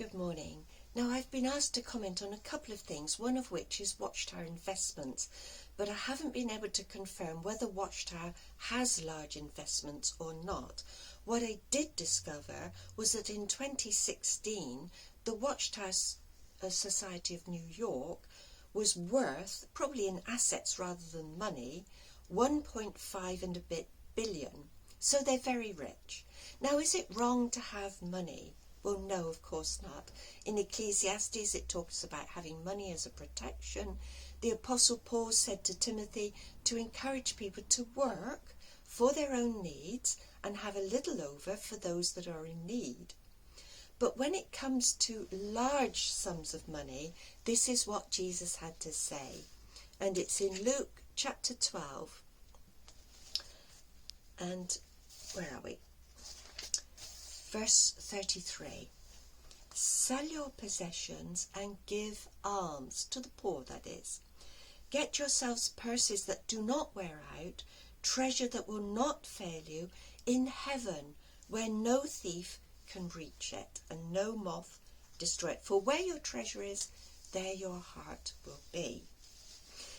Good morning. Now, I've been asked to comment on a couple of things, one of which is Watchtower investments, but I haven't been able to confirm whether Watchtower has large investments or not. What I did discover was that in 2016, the Watchtower Society of New York was worth, probably in assets rather than money, 1.5 and a bit billion. So they're very rich. Now, is it wrong to have money? Well, no, of course not. In Ecclesiastes, it talks about having money as a protection. The Apostle Paul said to Timothy to encourage people to work for their own needs and have a little over for those that are in need. But when it comes to large sums of money, this is what Jesus had to say. And it's in Luke chapter 12. And where are we? Verse 33. Sell your possessions and give alms to the poor, that is. Get yourselves purses that do not wear out, treasure that will not fail you in heaven, where no thief can reach it and no moth destroy it. For where your treasure is, there your heart will be.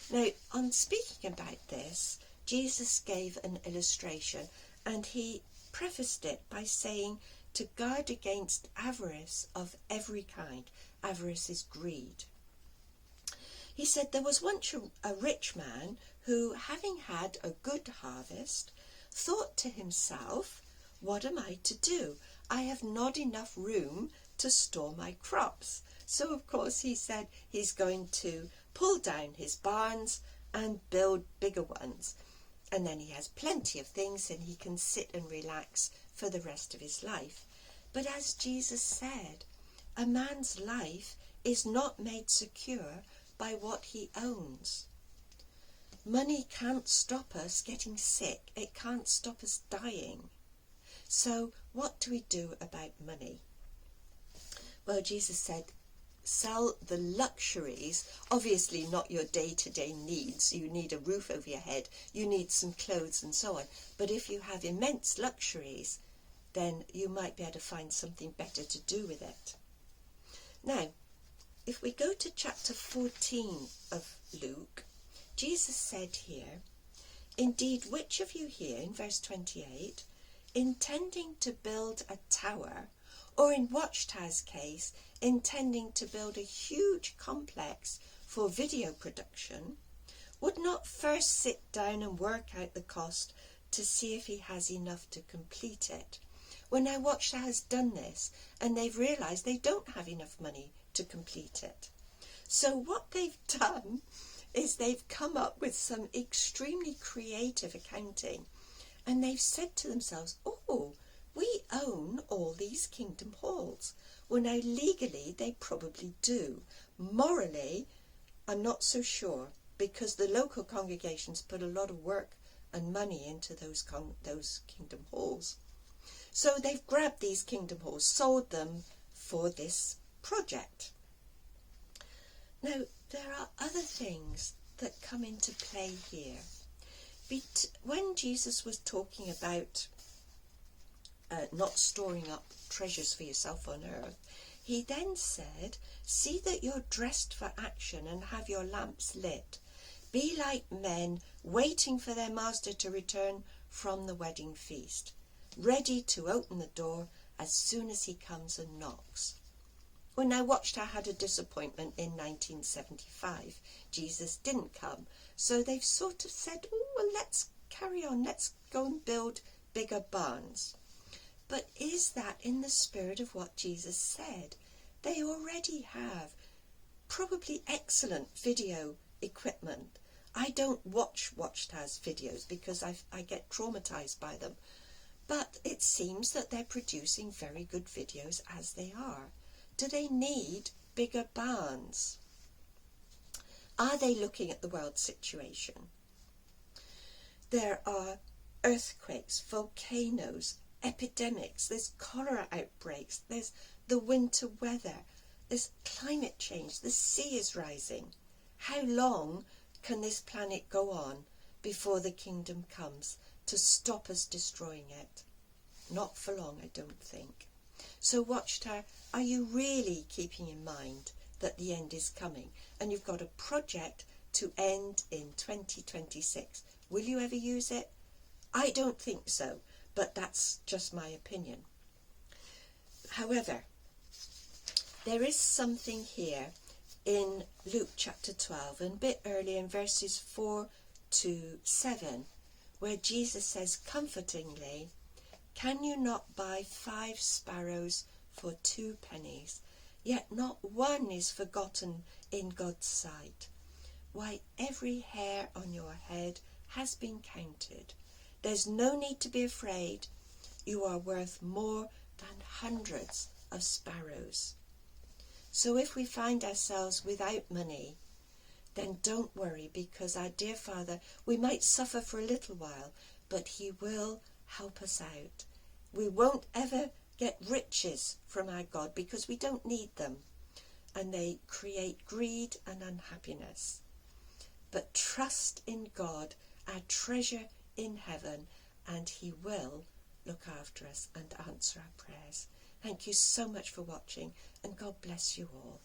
Now, on speaking about this, Jesus gave an illustration, and he prefaced it by saying to guard against avarice of every kind. Avarice is greed. He said there was once a rich man who, having had a good harvest, thought to himself, "What am I to do? I have not enough room to store my crops." So, of course, he said he's going to pull down his barns and build bigger ones. And then he has plenty of things and he can sit and relax for the rest of his life. But as Jesus said, a man's life is not made secure by what he owns. Money can't stop us getting sick. It can't stop us dying. So what do we do about money? Well, Jesus said, sell the luxuries, obviously not your day-to-day needs. You need a roof over your head, you need some clothes and so on. But if you have immense luxuries, then you might be able to find something better to do with it. Now, if we go to chapter 14 of Luke, Jesus said here, "Indeed, which of you here," in verse 28, "intending to build a tower," or in Watchtower's case, intending to build a huge complex for video production, would not first sit down and work out the cost to see if he has enough to complete it? Well, now Watchtower has done this, and they've realised they don't have enough money to complete it. So what they've done is they've come up with some extremely creative accounting, and they've said to themselves, "Oh, we own all these kingdom halls." Well, now legally they probably do. Morally, I'm not so sure, because the local congregations put a lot of work and money into those kingdom halls. So they've grabbed these kingdom halls, sold them for this project. Now, there are other things that come into play here. When Jesus was talking about not storing up treasures for yourself on earth, he then said, "See that you're dressed for action and have your lamps lit. Be like men waiting for their master to return from the wedding feast, ready to open the door as soon as he comes and knocks." Well, now Watchtower had a disappointment in 1975. Jesus didn't come. So they've sort of said, "Oh, well, let's carry on. Let's go and build bigger barns." But is that in the spirit of what Jesus said? They already have probably excellent video equipment. I don't watch Watchtower's videos because I get traumatized by them. But it seems that they're producing very good videos as they are. Do they need bigger barns? Are they looking at the world situation? There are earthquakes, volcanoes, epidemics, there's cholera outbreaks, there's the winter weather, there's climate change, the sea is rising. How long can this planet go on before the kingdom comes to stop us destroying it? Not for long, I don't think. So Watchtower, are you really keeping in mind that the end is coming and you've got a project to end in 2026? Will you ever use it? I don't think so, but that's just my opinion. However, there is something here in Luke chapter 12 and a bit earlier in verses 4 to 7 where Jesus says comfortingly, "Can you not buy 5 sparrows for 2 pennies? Yet not one is forgotten in God's sight. Why, every hair on your head has been counted. There's no need to be afraid. You are worth more than hundreds of sparrows." So if we find ourselves without money, then don't worry, because our dear Father, we might suffer for a little while, but he will help us out. We won't ever get riches from our God because we don't need them, and they create greed and unhappiness. But trust in God, our treasure in heaven, and he will look after us and answer our prayers. Thank you so much for watching, and God bless you all.